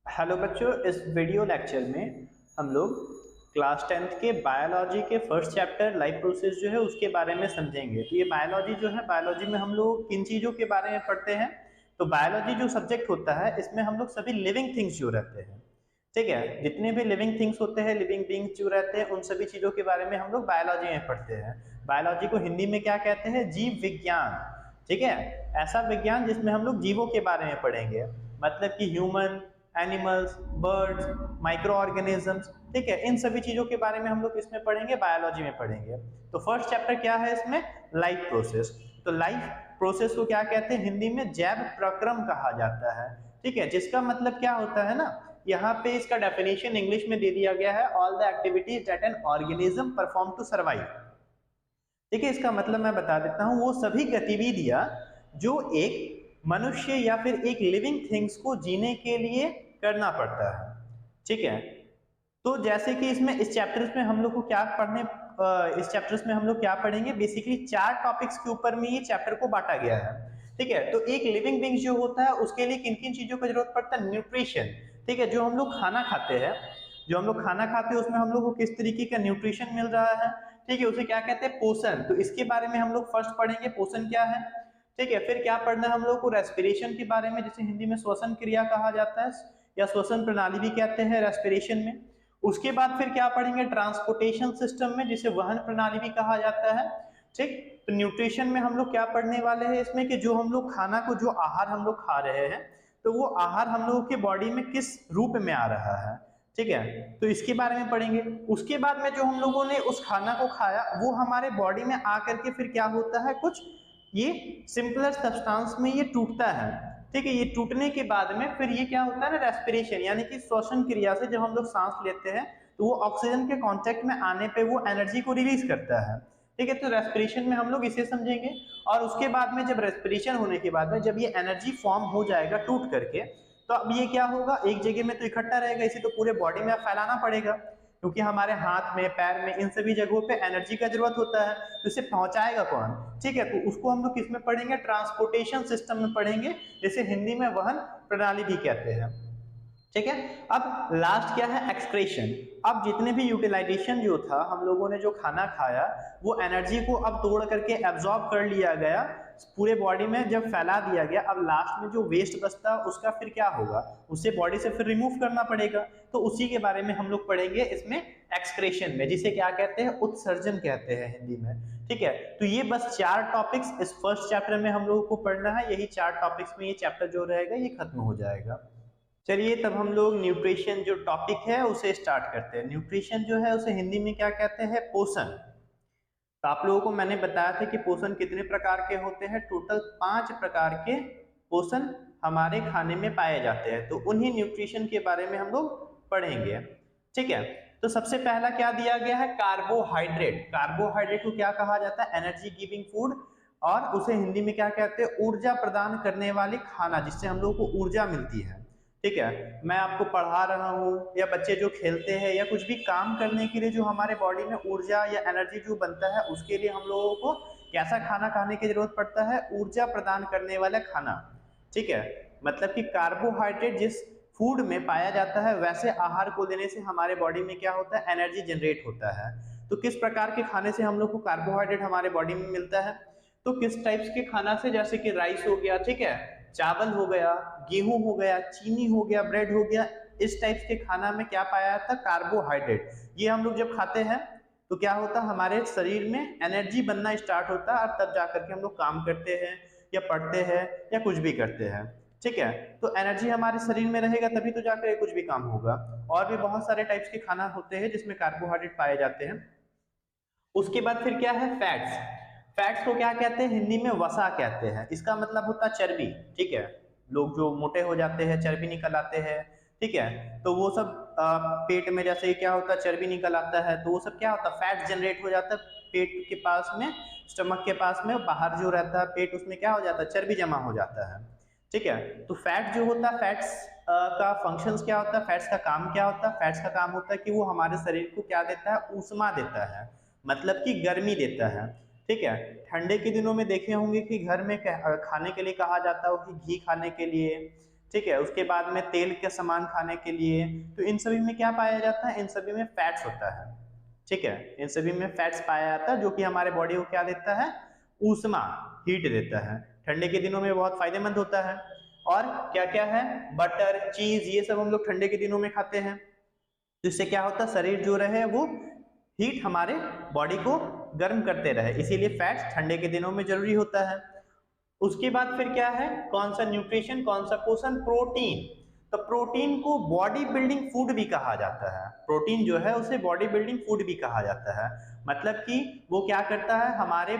Hello बच्चों, इस video lecture में हम लोग क्लास 10th के बायोलॉजी के फर्स्ट चैप्टर लाइफ प्रोसेस जो है उसके बारे में समझेंगे। तो ये बायोलॉजी जो है, बायोलॉजी में हम लोग किन चीज़ों के बारे में पढ़ते हैं। तो बायोलॉजी जो सब्जेक्ट होता है इसमें हम लोग सभी लिविंग थिंग्स जो रहते हैं, ठीक है, जितने भी लिविंग थिंग्स होते हैं, लिविंग बींग्स जो रहते हैं, उन सभी चीज़ों के बारे में हम लोग बायोलॉजी में पढ़ते हैं। बायोलॉजी को हिंदी में क्या कहते हैं? जीव विज्ञान। ठीक है, ऐसा विज्ञान जिसमें हम लोग जीवों के बारे में पढ़ेंगे, मतलब कि human, animals, birds, micro organisms, ठीक है, इन सभी चीजों के बारे में हम लोग इसमें पढ़ेंगे, बायोलॉजी में पढ़ेंगे। तो फर्स्ट चैप्टर क्या है इसमें? Life process. तो लाइफ प्रोसेस को क्या कहते हैं? हिंदी में जैव प्रक्रम कहा जाता है। ठीक है, जिसका मतलब क्या होता है ना, यहाँ पे इसका डेफिनेशन इंग्लिश में दे दिया गया है, all the activities that an organism perform to survive. ठीक है, इसका मतलब मैं बता देता हूं, वो सभी गतिविधियां जो एक मनुष्य या फिर एक लिविंग थिंग्स को जीने के लिए करना पड़ता है। ठीक है, तो जैसे कि इसमें इस चैप्टर्स में हम लोग को क्या पढ़ने, इस चैप्टर्स में हम लोग क्या पढ़ेंगे, बेसिकली 4 टॉपिक्स के ऊपर में ये चैप्टर को बांटा गया है। ठीक है, तो एक लिविंग बींग जो होता है उसके लिए किन किन चीजों की जरूरत पड़ता है? न्यूट्रिशन। ठीक है, जो हम लोग खाना खाते हैं, जो हम लोग खाना खाते हैं उसमें हम लोग को किस तरीके का न्यूट्रिशन मिल रहा है, ठीक है, उसे क्या कहते हैं? पोषण। तो इसके बारे में हम लोग फर्स्ट पढ़ेंगे, पोषण क्या है। ठीक है, फिर क्या पढ़ना है हम लोग को? रेस्पिरेशन के बारे में, जिसे हिंदी में श्वसन क्रिया कहा जाता है या श्वसन प्रणाली भी कहते हैं रेस्पिरेशन में। उसके बाद फिर क्या पढ़ेंगे? ट्रांसपोर्टेशन सिस्टम में, जिसे वहन प्रणाली भी कहा जाता है। ठीक, तो न्यूट्रिशन में हम लोग क्या पढ़ने वाले हैं इसमें, कि जो हम लोग खाना को, जो आहार हम लोग खा रहे हैं, तो वो आहार हम लोगों के बॉडी में किस रूप में आ रहा है। ठीक है, तो इसके बारे में पढ़ेंगे। उसके बाद में जो हम लोगों ने उस खाना को खाया वो हमारे बॉडी में आकर के फिर क्या होता है, कुछ ये सिंपलर सब्सटेंस में ये टूटता है। ठीक है, ये टूटने के बाद में फिर ये क्या होता है ना, रेस्पिरेशन, यानी कि श्वसन क्रिया से जब हम लोग सांस लेते हैं तो वो ऑक्सीजन के कांटेक्ट में आने पे वो एनर्जी को रिलीज करता है। ठीक है, तो रेस्पिरेशन में हम लोग इसे समझेंगे। और उसके बाद में जब रेस्पिरेशन होने के बाद में जब ये एनर्जी फॉर्म हो जाएगा टूट करके, तो अब ये क्या होगा, एक जगह में तो इकट्ठा रहेगा, इसे तो पूरे बॉडी में फैलाना पड़ेगा, क्योंकि हमारे हाथ में, पैर में, इन सभी जगहों पे एनर्जी का जरूरत होता है, तो इसे पहुंचाएगा कौन? ठीक है, तो उसको हम लोग किस में पढ़ेंगे? ट्रांसपोर्टेशन सिस्टम में पढ़ेंगे, जिसे हिंदी में वहन प्रणाली भी कहते हैं। ठीक है, अब लास्ट क्या है? एक्सक्रेशन। अब जितने भी यूटिलाइजेशन जो था, हम लोगों ने जो खाना खाया वो एनर्जी को अब तोड़ करके एब्जॉर्ब कर लिया गया, पूरे बॉडी में जब फैला दिया गया, अब लास्ट में जो वेस्ट बचता उसका फिर क्या होगा, उसे बॉडी से फिर रिमूव करना पड़ेगा। तो उसी के बारे में हम लोग पढ़ेंगे इसमें एक्सक्रेशन में, जिसे क्या कहते हैं? उत्सर्जन कहते हैं हिंदी में। ठीक है, तो ये बस 4 टॉपिक्स इस फर्स्ट चैप्टर में हम लोगों को पढ़ना है। यही 4 टॉपिक्स में ये चैप्टर जो रहेगा ये खत्म हो जाएगा। चलिए, तब हम लोग न्यूट्रिशन जो टॉपिक है उसे स्टार्ट करते हैं। न्यूट्रिशन जो है उसे हिंदी में क्या कहते हैं? पोषण। तो आप लोगों को मैंने बताया था कि पोषण कितने प्रकार के होते हैं। टोटल 5 प्रकार के पोषण हमारे खाने में पाए जाते हैं, तो उन्हीं न्यूट्रिशन के बारे में हम लोग पढ़ेंगे। ठीक है, तो सबसे पहला क्या दिया गया है? कार्बोहाइड्रेट। कार्बोहाइड्रेट को क्या कहा जाता है? एनर्जी गिविंग फूड, और उसे हिंदी में क्या कहते हैं? ऊर्जा प्रदान करने वाली खाना, जिससे हम लोग को ऊर्जा मिलती है। ठीक है, मैं आपको पढ़ा रहा हूँ या बच्चे जो खेलते हैं या कुछ भी काम करने के लिए जो हमारे बॉडी में ऊर्जा या एनर्जी जो बनता है, उसके लिए हम लोगों को कैसा खाना खाने की जरूरत पड़ता है? ऊर्जा प्रदान करने वाला खाना। ठीक है, मतलब कि कार्बोहाइड्रेट जिस फूड में पाया जाता है वैसे आहार को लेने से हमारे बॉडी में क्या होता है? एनर्जी जनरेट होता है। तो किस प्रकार के खाने से हम लोग को कार्बोहाइड्रेट हमारे बॉडी में मिलता है? तो किस टाइप्स के खाना से, जैसे कि राइस हो गया, ठीक है, चावल हो गया, गेहूं हो गया, चीनी हो गया, ब्रेड हो गया, इस टाइप्स के खाना में क्या पाया जाता है? कार्बोहाइड्रेट। ये हम लोग जब खाते हैं तो क्या होता है? हमारे शरीर में एनर्जी बनना स्टार्ट होता है, और तब जाकर के हम लोग काम करते हैं या पढ़ते हैं या कुछ भी करते हैं। ठीक है, तो एनर्जी हमारे शरीर में रहेगा तभी तो जाकर कुछ भी काम होगा। और भी बहुत सारे टाइप्स के खाना होते हैं जिसमें कार्बोहाइड्रेट पाए जाते हैं। उसके बाद फिर क्या है? फैट्स। फैट्स को क्या कहते हैं? हिंदी में वसा कहते हैं। इसका मतलब होता है चर्बी। ठीक है, लोग जो मोटे हो जाते हैं, चर्बी निकल आते हैं, ठीक है, तो वो सब पेट में जैसे क्या होता है, चर्बी निकल आता है, तो वो सब क्या होता है? फैट जनरेट हो जाता है पेट के पास में, स्टमक के पास में, बाहर जो रहता है पेट, उसमें क्या हो जाता है? चर्बी जमा हो जाता है। ठीक है, तो फैट जो होता है, फैट्स का फंक्शंस क्या होता है? फैट्स का काम क्या होता है? फैट्स का काम होता है कि वो हमारे शरीर को क्या देता है? ऊष्मा देता है, मतलब कि गर्मी देता है। ठीक है, ठंडे के दिनों में देखे होंगे कि घर में खाने के लिए कहा जाता है कि घी खाने के लिए, ठीक है। उसके बाद में तेल के सामान खाने के लिए, तो इन सभी में क्या पाया जाता है, इन सभी में फैट्स होता है, ठीक है। इन सभी में फैट्स पाया जाता है जो कि हमारे बॉडी को क्या देता है, ऊष्मा, हीट देता है। ठंडे के दिनों में बहुत फायदेमंद होता है। और क्या क्या है, बटर, चीज, ये सब हम लोग ठंडे के दिनों में खाते हैं। तो इससे क्या होता है, शरीर जो रहे वो हीट हमारे बॉडी को गर्म करते रहे, इसीलिए फैट्स ठंडे के दिनों में जरूरी होता है। उसके बाद फिर क्या है, कौन सा न्यूट्रिशन, कौन सा पोषण, प्रोटीन। तो प्रोटीन को बॉडी बिल्डिंग फूड भी कहा जाता है। प्रोटीन जो है उसे बॉडी बिल्डिंग फूड भी कहा जाता है। मतलब कि वो क्या करता है, हमारे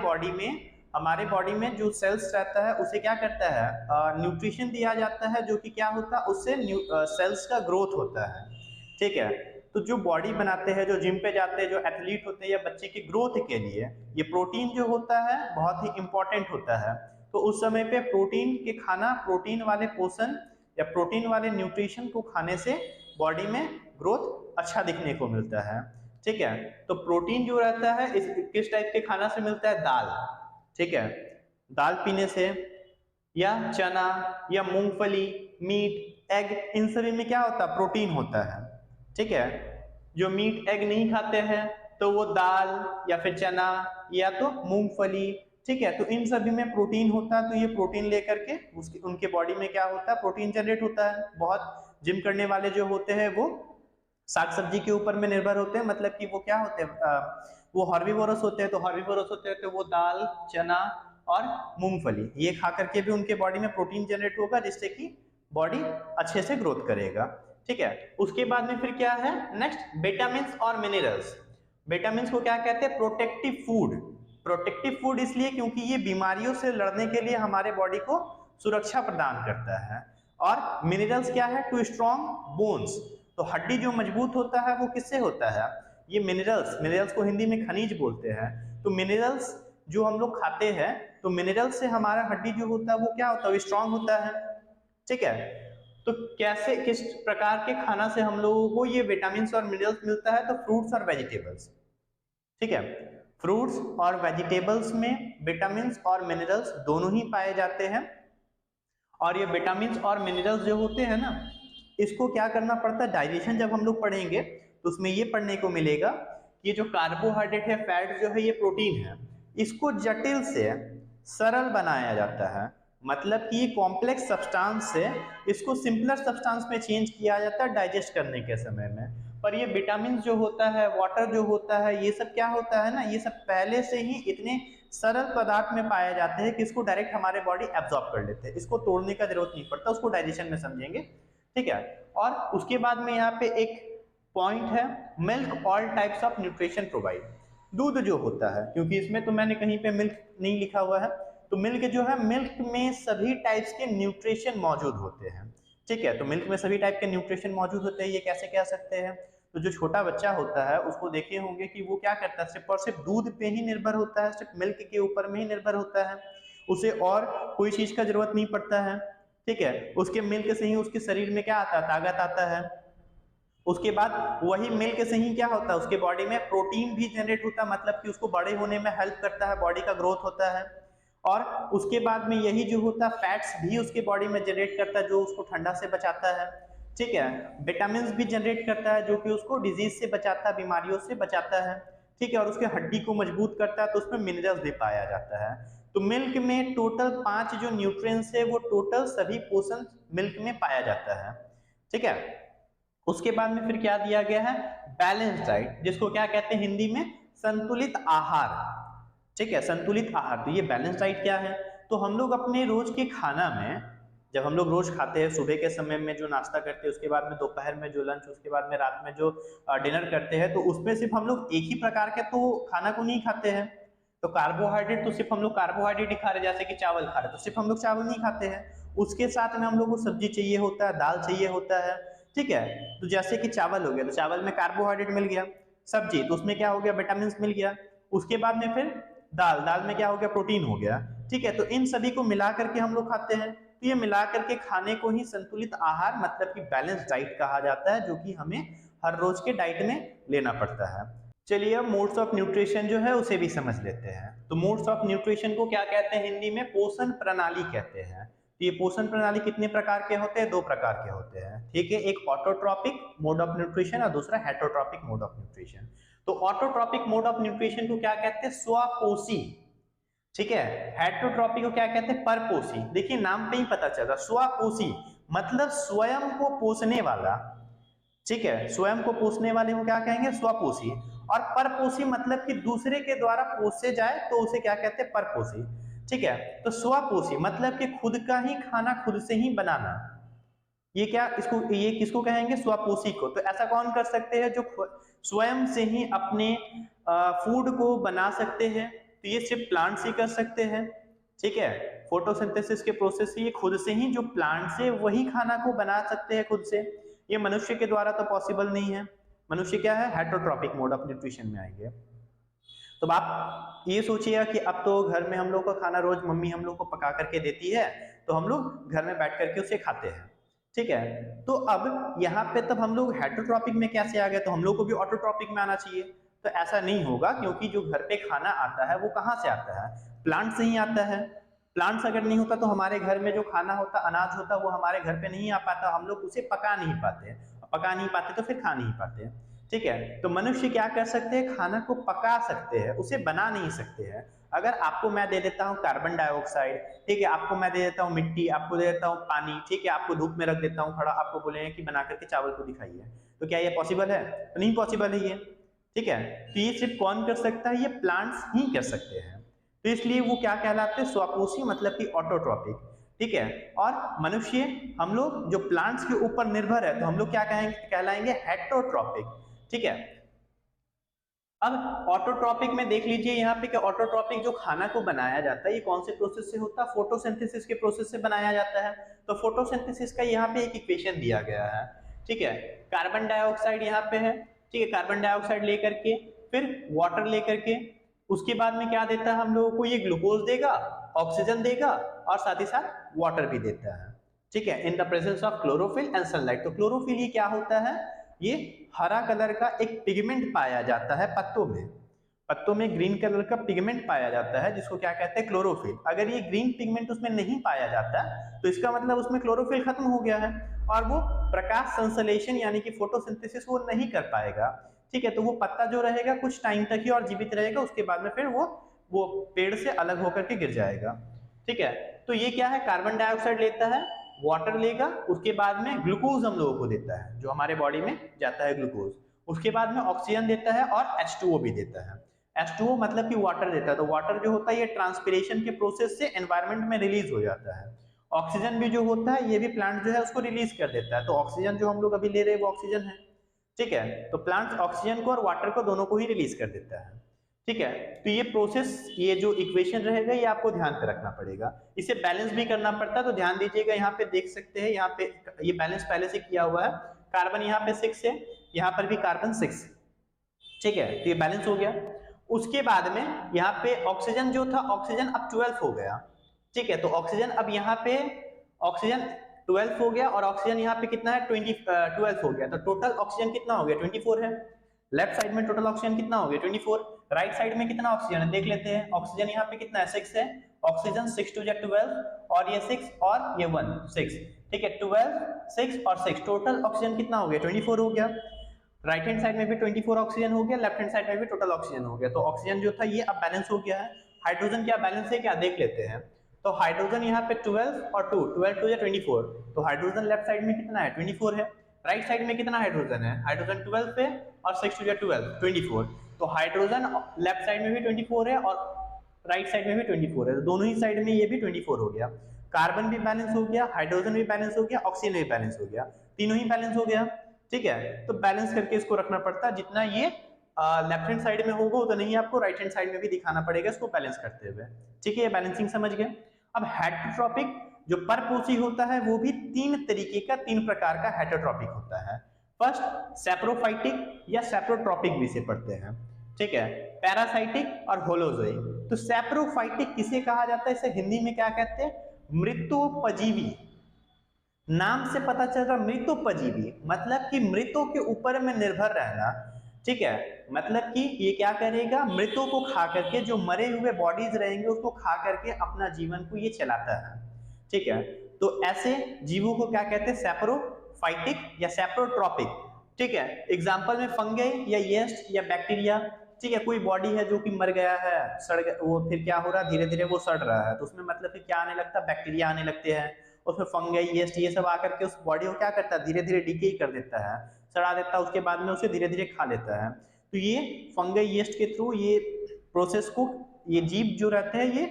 बॉडी में जो सेल्स रहता है उसे क्या करता है, न्यूट्रिशन दिया जाता है, जो कि क्या होता है, उससे सेल्स का ग्रोथ होता है, ठीक है। तो जो बॉडी बनाते हैं, जो जिम पे जाते हैं, जो एथलीट होते हैं या बच्चे की ग्रोथ के लिए, ये प्रोटीन जो होता है बहुत ही इंपॉर्टेंट होता है। तो उस समय पे प्रोटीन के खाना, प्रोटीन वाले पोषण या प्रोटीन वाले न्यूट्रिशन को खाने से बॉडी में ग्रोथ अच्छा दिखने को मिलता है, ठीक है। तो प्रोटीन जो रहता है इस किस टाइप के खाना से मिलता है, दाल, ठीक है। दाल पीने से, या चना, या मूंगफली, मीट, एग, इन सभी में क्या होता है, प्रोटीन होता है, ठीक है। जो मीट एग नहीं खाते हैं तो वो दाल या फिर चना या तो मूंगफली, ठीक है। तो इन सभी में प्रोटीन होता है। तो ये प्रोटीन लेकर के उनके बॉडी में क्या होता है, प्रोटीन जनरेट होता है। बहुत जिम करने वाले जो होते हैं वो साग सब्जी के ऊपर में निर्भर होते हैं, मतलब कि वो क्या होते हैं, वो हर्बीवोरस होते हैं। तो हर्बीवोरस होते हैं तो वो दाल, चना और मूंगफली ये खा करके भी उनके बॉडी में प्रोटीन जनरेट होगा, जिससे कि बॉडी अच्छे से ग्रोथ करेगा, ठीक है। उसके बाद में फिर क्या है, नेक्स्ट विटामिन और मिनरल्स। विटामिन को क्या कहते हैं, प्रोटेक्टिव फूड। प्रोटेक्टिव फूड इसलिए क्योंकि ये बीमारियों से लड़ने के लिए हमारे बॉडी को सुरक्षा प्रदान करता है। और मिनरल्स क्या है, टू स्ट्रॉन्ग बोन्स। तो हड्डी जो मजबूत होता है वो किससे होता है, ये मिनरल्स को हिंदी में खनिज बोलते हैं। तो मिनरल्स जो हम लोग खाते हैं, तो मिनरल्स से हमारा हड्डी जो होता है वो क्या होता है, स्ट्रांग होता है, ठीक है। तो कैसे, किस प्रकार के खाना से हम लोगों को ये विटामिन और मिनरल्स मिलता है, तो फ्रूट्स और वेजिटेबल्स, ठीक है। फ्रूट्स और वेजिटेबल्स में विटामिन और मिनरल्स दोनों ही पाए जाते हैं। और ये विटामिन और मिनरल्स जो होते हैं ना, इसको क्या करना पड़ता है, डाइजेशन जब हम लोग पढ़ेंगे तो उसमें ये पढ़ने को मिलेगा कि जो कार्बोहाइड्रेट है, फैट जो है, ये प्रोटीन है, इसको जटिल से सरल बनाया जाता है। मतलब कि ये कॉम्प्लेक्स सब्सटेंस से इसको सिंपलर सब्सटेंस में चेंज किया जाता है डाइजेस्ट करने के समय में। पर ये विटामिन जो होता है, वाटर जो होता है, ये सब क्या होता है ना, ये सब पहले से ही इतने सरल पदार्थ में पाए जाते हैं कि इसको डायरेक्ट हमारे बॉडी एब्जॉर्ब कर लेते हैं, इसको तोड़ने का जरूरत नहीं पड़ता, उसको डाइजेशन में समझेंगे, ठीक है। और उसके बाद में यहाँ पे एक पॉइंट है, milk all types of nutrition provide. दूध जो होता है, क्योंकि इसमें तो मैंने कहीं पे मिल्क नहीं लिखा हुआ है, तो मिल्क जो है, मिल्क में सभी टाइप्स के न्यूट्रिशन मौजूद होते हैं, ठीक है। तो मिल्क में सभी टाइप के न्यूट्रिशन मौजूद होते हैं। ये कैसे कह सकते हैं, तो जो छोटा बच्चा होता है उसको देखे होंगे कि वो क्या करता है, सिर्फ और सिर्फ दूध पे ही निर्भर होता है, सिर्फ मिल्क के ऊपर में ही निर्भर होता है, उसे और कोई चीज का जरूरत नहीं पड़ता है, ठीक है। उसके मिल्क से ही उसके शरीर में क्या आता है, ताकत आता है। उसके बाद वही मिल्क से ही क्या होता है, उसके बॉडी में प्रोटीन भी जनरेट होता है, मतलब कि उसको बड़े होने में हेल्प करता है, बॉडी का ग्रोथ होता है। और उसके बाद में यही जो होता है, फैट्स भी उसके बॉडी में जनरेट करता है, जो उसको ठंडा से बचाता है, ठीक है। विटामिन भी जनरेट करता है, जो कि उसको डिजीज से बचाता है, बीमारियों से बचाता है, ठीक है। और उसके हड्डी को मजबूत करता है, तो उसमें मिनरल्स भी पाया जाता है। तो मिल्क में टोटल 5 जो न्यूट्रिएंट्स है, वो टोटल सभी पोषण मिल्क में पाया जाता है, ठीक है। उसके बाद में फिर क्या दिया गया है, बैलेंस डाइट, जिसको क्या कहते हैं हिंदी में, संतुलित आहार, ठीक है। संतुलित आहार, तो ये बैलेंस डाइट क्या है, तो हम लोग अपने रोज के खाना में, जब हम लोग रोज खाते हैं, सुबह के समय में जो नाश्ता करते हैं, उसके बाद में दोपहर में जो लंच, उसके बाद में रात में जो डिनर करते हैं, तो उसमें सिर्फ हम लोग एक ही प्रकार के तो खाना को नहीं खाते हैं। तो कार्बोहाइड्रेट तो सिर्फ हम लोग कार्बोहाइड्रेट ही खा रहे, जैसे कि चावल खा रहे, तो सिर्फ हम लोग चावल नहीं खाते हैं, उसके साथ में हम लोग को सब्जी चाहिए होता है, दाल चाहिए होता है, ठीक है। तो जैसे कि चावल हो गया, तो चावल में कार्बोहाइड्रेट मिल गया, सब्जी तो उसमें क्या हो गया, विटामिन मिल गया, उसके बाद में फिर दाल में क्या हो गया, प्रोटीन हो गया, ठीक है। तो इन सभी को मिला करके हम लोग खाते हैं। तो ये मिला करके खाने को ही संतुलित आहार, मतलब कि बैलेंस डाइट कहा जाता है, जो कि हमें हर रोज के डाइट में लेना पड़ता है। चलिए अब मोड्स ऑफ न्यूट्रिशन जो है उसे भी समझ लेते हैं। तो मोड्स ऑफ न्यूट्रिशन को क्या कहते हैं हिंदी में, पोषण प्रणाली कहते हैं, तो ये पोषण प्रणाली कितने प्रकार के होते हैं? 2 प्रकार के होते हैं, ठीक है। एक ऑटोट्रॉपिक मोड ऑफ न्यूट्रिशन और दूसरा हेटरोट्रॉपिक मोड ऑफ न्यूट्रिशन। तो ऑटोट्रॉपिक मोड ऑफ न्यूट्रिशन को क्या कहते हैं? स्वपोषी, ठीक है। हेटरोट्रॉपिक को क्या कहते हैं? परपोषी। देखिए नाम पे ही पता चल रहा, स्वपोषी मतलब स्वयं को पोषने वाला, ठीक है। स्वयं को पोषने वाले को क्या कहेंगे? स्वपोषी। और परपोषी मतलब कि दूसरे के द्वारा पोसे जाए तो उसे क्या कहते हैं? परपोषी, ठीक है। तो स्वपोषी मतलब कि खुद का ही खाना खुद से ही बनाना, ये क्या इसको, ये किसको कहेंगे? स्वपोषी को। तो ऐसा कौन कर सकते हैं? जो स्वयं से ही अपने फूड को बना सकते हैं, तो ये सिर्फ प्लांट्स ही कर सकते हैं, ठीक है। फोटोसिंथेसिस के प्रोसेस से ये खुद से ही, जो प्लांट से वही खाना को बना सकते हैं खुद से। ये मनुष्य के द्वारा तो पॉसिबल नहीं है। मनुष्य क्या है? हेटरोट्रॉपिक मोड ऑफ न्यूट्रिशन में आएंगे। तो आप ये सोचिएगा कि अब तो घर में हम लोग का खाना रोज मम्मी हम लोग को पका करके देती है, तो हम लोग घर में बैठ करके उसे खाते हैं, ठीक है। तो अब यहाँ पे तब हम लोग हेटरोट्रॉपिक में कैसे आ गए? तो हम लोग को भी ऑटोट्रॉपिक में आना चाहिए। तो ऐसा नहीं होगा, क्योंकि जो घर पे खाना आता है वो कहाँ से आता है? प्लांट से ही आता है। प्लांट्स अगर नहीं होता तो हमारे घर में जो खाना होता, अनाज होता, वो हमारे घर पे नहीं आ पाता, हम लोग उसे पका नहीं पाते, पका नहीं पाते तो फिर खा नहीं पाते, ठीक है। तो मनुष्य क्या कर सकते हैं? खाना को पका सकते हैं, उसे बना नहीं सकते हैं। अगर आपको मैं दे देता हूँ कार्बन डाइऑक्साइड, ठीक है, आपको मैं दे देता हूँ मिट्टी, आपको दे देता हूँ पानी, ठीक है, आपको धूप में रख देता हूँ खड़ा, आपको बोलेंगे कि बना करके चावल को दिखाइए, तो क्या ये पॉसिबल है? तो नहीं पॉसिबल है ये, ठीक है। तो ये सिर्फ कौन कर सकता है? ये प्लांट्स ही कर सकते हैं। तो इसलिए वो क्या कहलाते हैं? स्वपोषी मतलब कि ऑटोट्रॉपिक, ठीक है। और मनुष्य, हम लोग जो प्लांट्स के ऊपर निर्भर है, तो हम लोग क्या कहेंगे? कहलाएंगे हेटरोट्रॉपिक, ठीक है। अब ऑटोट्रॉपिक में देख लीजिए यहाँ पे कि ऑटोट्रॉपिक जो खाना को बनाया जाता है, ये कौन से प्रोसेस से होता है? फोटोसिंथेसिस के प्रोसेस से बनाया जाता है। तो फोटोसिंथेसिस का यहाँ पे एक इक्वेशन दिया गया है, ठीक है। कार्बन डाइऑक्साइड यहाँ पे है, ठीक है। कार्बन डाइऑक्साइड लेकर के फिर वाटर लेकर के, उसके बाद में क्या देता है हम लोगों को? ये ग्लूकोज देगा, ऑक्सीजन देगा और साथ ही साथ वाटर भी देता है, ठीक है, in the presence of chlorophyll and sunlight. तो क्लोरोफिल ये क्या होता है? ये हरा कलर का एक पिगमेंट पाया जाता है पत्तों में। पत्तों में ग्रीन कलर का पिगमेंट पाया जाता है, जिसको क्या कहते हैं? क्लोरोफिल। अगर ये ग्रीन पिगमेंट उसमें नहीं पाया जाता तो इसका मतलब उसमें क्लोरोफिल खत्म हो गया है और वो प्रकाश संश्लेषण यानी कि फोटोसिंथेसिस वो नहीं कर पाएगा, ठीक है। तो वो पत्ता जो रहेगा कुछ टाइम तक ही और जीवित रहेगा, उसके बाद में फिर वो पेड़ से अलग होकर के गिर जाएगा, ठीक है। तो ये क्या है? कार्बन डाइऑक्साइड लेता है, वाटर लेगा, उसके बाद में ग्लूकोज हम लोगों को देता है, जो हमारे बॉडी में जाता है ग्लूकोज, उसके बाद में ऑक्सीजन देता है और H2O भी देता है। H2O मतलब कि वाटर देता है। तो वाटर जो होता है ये ट्रांसपिरेशन के प्रोसेस से एनवायरमेंट में रिलीज हो जाता है। ऑक्सीजन भी जो होता है ये भी प्लांट जो है उसको रिलीज कर देता है। तो ऑक्सीजन जो हम लोग अभी ले रहे हैं वो ऑक्सीजन है, ठीक है। तो प्लांट ऑक्सीजन को और वाटर को दोनों को ही रिलीज कर देता है, ठीक है। तो ये प्रोसेस, ये जो इक्वेशन रहेगा ये आपको ध्यान पे रखना पड़ेगा। इसे बैलेंस भी करना पड़ता है, तो ध्यान दीजिएगा। यहाँ पे देख सकते हैं, यहाँ पे ये बैलेंस पहले से किया हुआ है। कार्बन यहाँ पे 6 है, यहाँ पर भी कार्बन 6, ठीक है। तो ये बैलेंस हो गया। उसके बाद में यहाँ पे ऑक्सीजन जो था, ऑक्सीजन अब 12 हो गया, ठीक है। तो ऑक्सीजन अब यहाँ पे ऑक्सीजन 12 हो गया और ऑक्सीजन यहाँ पे कितना है? 12 हो गया। तो टोटल ऑक्सीजन कितना हो गया? 24 है। लेफ्ट साइड में टोटल ऑक्सीजन कितना हो गया? 24। राइट साइड में कितना ऑक्सीजन है देख लेते हैं। ऑक्सीजन यहाँ पे कितना है? 6 है। ऑक्सीजन 6 2 12 और ये 6 और ये 1 6, ठीक है। 12 6 और 6 टोटल ऑक्सीजन कितना हो गया? 24 हो गया। राइट हैंड साइड में भी 24 ऑक्सीजन हो गया, लेफ्ट हैंड साइड में भी टोटल ऑक्सीजन हो गया। तो ऑक्सीजन जो था ये अब बैलेंस हो गया है। हाइड्रोजन क्या बैलेंस है क्या देख लेते हैं। तो हाइड्रोजन यहाँ पे 12 और 2 12 2 24। तो हाइड्रोजन लेफ्ट साइड में कितना है? 24 है। राइट साइड में कितना हाइड्रोजन है? हाइड्रोजन 12 पे और 6 2 12 24। तो हाइड्रोजन लेफ्ट साइड में भी 24 है और राइट साइड में भी 24 है। तो दोनों ही साइड में ये भी 24 हो गया। कार्बन भी बैलेंस हो गया, हाइड्रोजन भी बैलेंस हो गया, ऑक्सीजन भी बैलेंस हो गया, तीनों ही बैलेंस हो गया, ठीक है। तो बैलेंस करके इसको रखना पड़ता है। जितना ये लेफ्ट हैंड साइड में होगा उतना नहीं आपको राइट हैंड साइड में भी दिखाना पड़ेगा इसको बैलेंस करते हुए, ठीक है। ये बैलेंसिंग समझ गए। अब हेटरोट्रॉपिक जो परपोषी होता है वो भी तीन प्रकार का हेटरोट्रॉपिक होता है। फर्स्ट सैप्रोफाइटिक या सैप्रोट्रॉपिक भी से पढ़ते हैं, ठीक है। पैरासाइटिक और होलोजोई। तो सैप्रोफाइटिक किसे कहा जाता है? इसे हिंदी में क्या कहते हैं? मृतोपजीवी। नाम से पता चल रहा मृतोपजीवी मतलब कि मृतों के ऊपर में निर्भर रहना, ठीक है। मतलब कि ये क्या करेगा? मृतों को खा करके, जो मरे हुए बॉडीज रहेंगे उसको खा करके अपना जीवन को ये चलाता है, ठीक है। तो ऐसे जीवों को क्या कहते हैं, सैप्रोफाइटिक या सैप्रोट्रॉपिक, ठीक है। एग्जांपल में फंगई या यीस्ट या बैक्टीरिया, ठीक है। कोई बॉडी है जो कि मर गया है, सड़ गया, वो फिर क्या हो रहा है, धीरे धीरे वो सड़ रहा है, तो उसमें मतलब कि क्या आने लगता है, बैक्टीरिया आने लगते हैं, उसमें फंगई यीस्ट ये सब आकर के उस बॉडी को क्या करता है, धीरे धीरे डिके कर देता है, सड़ा देता है, उसके बाद में उसे धीरे धीरे खा लेता है। तो ये फंगई यीस्ट के थ्रू ये प्रोसेस को ये जीव जो रहते हैं ये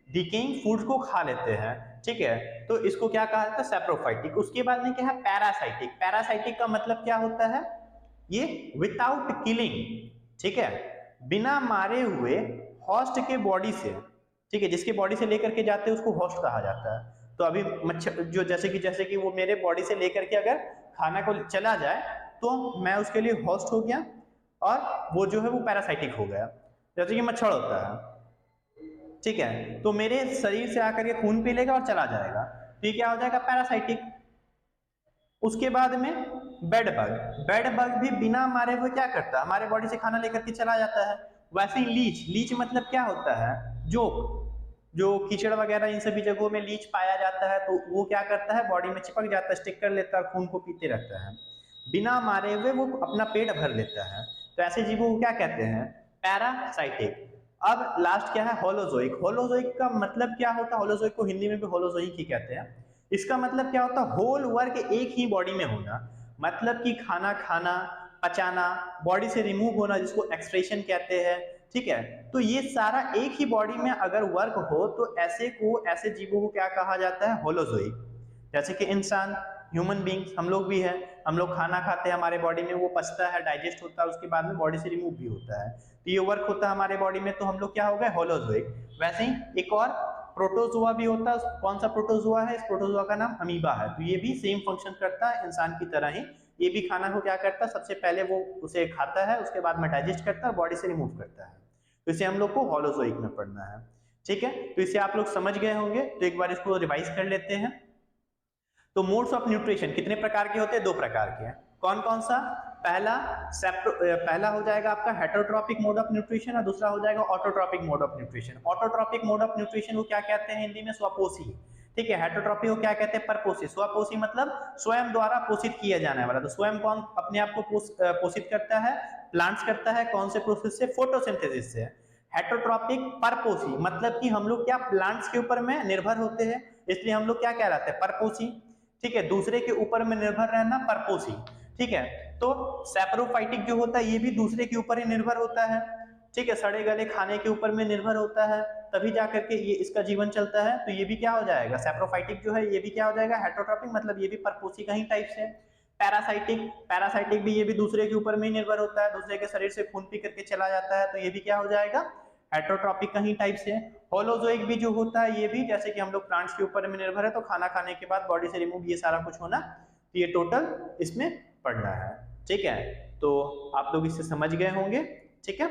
डिकेइंग फूड को खा लेते हैं, ठीक है। तो इसको क्या कहा जाता है, सैप्रोफाइटिक। उसके बाद में क्या है, पैरासाइटिक। पैरासाइटिक का मतलब क्या होता है, ये विदाउट किलिंग, ठीक है, बिना मारे हुए होस्ट के बॉडी से, ठीक है, जिसके बॉडी से लेकर के जाते हैं उसको होस्ट कहा जाता है। तो अभी मच्छर जो जैसे कि वो मेरे बॉडी से लेकर के अगर खाना को चला जाए तो मैं उसके लिए होस्ट हो गया और वो जो है वो पैरासाइटिक हो गया, जैसे कि मच्छर होता है, ठीक है। तो मेरे शरीर से आकर के खून पी लेगा और चला जाएगा, तो ये क्या हो जाएगा, पैरासाइटिक। उसके बाद में बेड बग। बेड बग भी बिना मारे हुए क्या करता है, हमारे बॉडी से खाना लेकर के चला जाता है। वैसे ही लीच। लीच मतलब क्या होता है, जो कीचड़ वगैरह इन सभी जगहों में लीच पाया जाता है, तो वो क्या करता है, बॉडी में चिपक जाता है, स्टिक कर लेता है, खून को पीते रहता है, बिना मारे हुए वो अपना पेट भर लेता है। तो ऐसे जीवों को क्या कहते हैं, पैरासाइटिक। अब लास्ट क्या है, होलोजोइक। होलोजोइक का मतलब क्या होता है, होलोजोइक को हिंदी में भी होलोजोइक ही कहते हैं। इसका मतलब क्या होता है, होल वर्क एक ही बॉडी में होना, मतलब कि खाना खाना, पचाना, बॉडी से रिमूव होना, जिसको एक्सक्रीशन कहते हैं, ठीक है। तो ये सारा एक ही बॉडी में अगर वर्क हो तो ऐसे जीवों को क्या कहा जाता है, होलोजोइक। जैसे कि इंसान, ह्यूमन बींग्स, हम लोग भी हैं, हम लोग खाना खाते हैं, हमारे बॉडी में वो पचता है, डाइजेस्ट होता है, उसके बाद में बॉडी से रिमूव भी होता है, तो ये वर्क होता है हमारे बॉडी में, तो हम लोग क्या हो गए, होलोजोइक। वैसे ही एक और प्रोटोजोआ भी होता है। कौन सा प्रोटोजोआ है, इस प्रोटोजोआ का नाम अमीबा है। तो ये भी सेम फंक्शन करता है इंसान की तरह ही, ये भी खाना को क्या करता है, सबसे पहले वो उसे खाता है, उसके बाद में डाइजेस्ट करता है, बॉडी से रिमूव करता है। तो इसे हम लोग को होलोजोइक में पढ़ना है, ठीक है। तो इसे आप लोग समझ गए होंगे, तो एक बार इसको रिवाइज कर लेते हैं। तो मोड्स ऑफ न्यूट्रिशन कितने प्रकार के होते हैं, 2 प्रकार के हैं। कौन कौन सा, पहला हो जाएगा आपका हेटरोट्रॉपिक मोड ऑफ न्यूट्रिशन और दूसरा हो जाएगा autotrophic mode of nutrition. Autotrophic mode of nutrition को क्या कहते हैं हिंदी में, स्वपोषी, ठीक है। हेटरोट्रॉपिक को क्या कहते हैं, परपोषी। स्वपोषी मतलब स्वयं द्वारा पोषित किया जाने वाला। तो स्वयं कौन अपने आप को पोषित करता है, प्लांट्स करता है, कौन से प्रोसेस से, फोटोसिंथेसिस से। हेटरोट्रॉपिक परपोषी मतलब कि हम लोग क्या प्लांट्स के ऊपर में निर्भर होते हैं, इसलिए हम लोग क्या कहलाते हैं, परपोषी, ठीक है। दूसरे के ऊपर में निर्भर रहना, परपोषी, ठीक है। तो सैप्रोफाइटिक जो होता है ये भी दूसरे के ऊपर ही निर्भर होता है, ठीक है, सड़े गले खाने के ऊपर में निर्भर होता है, तभी जाकर के ये इसका जीवन चलता है। तो ये भी क्या हो जाएगा, सैप्रोफाइटिक जो है ये भी क्या हो जाएगा, हेटरोट्रॉपिक, मतलब ये भी परपोषी का ही टाइप से। पैरासाइटिक भी ये भी दूसरे के ऊपर में ही निर्भर होता है, दूसरे के शरीर से खून पी करके चला जाता है, तो ये भी क्या हो जाएगा, हेटरोट्रॉपिक का ही टाइप से। होलोजोइक भी जो होता है ये भी, जैसे कि हम लोग प्लांट्स के ऊपर में निर्भर है, तो खाना खाने के बाद बॉडी से रिमूव ये सारा कुछ होना, तो ये टोटल इसमें पढ़ना है, ठीक है। तो आप लोग इससे समझ गए होंगे, ठीक है।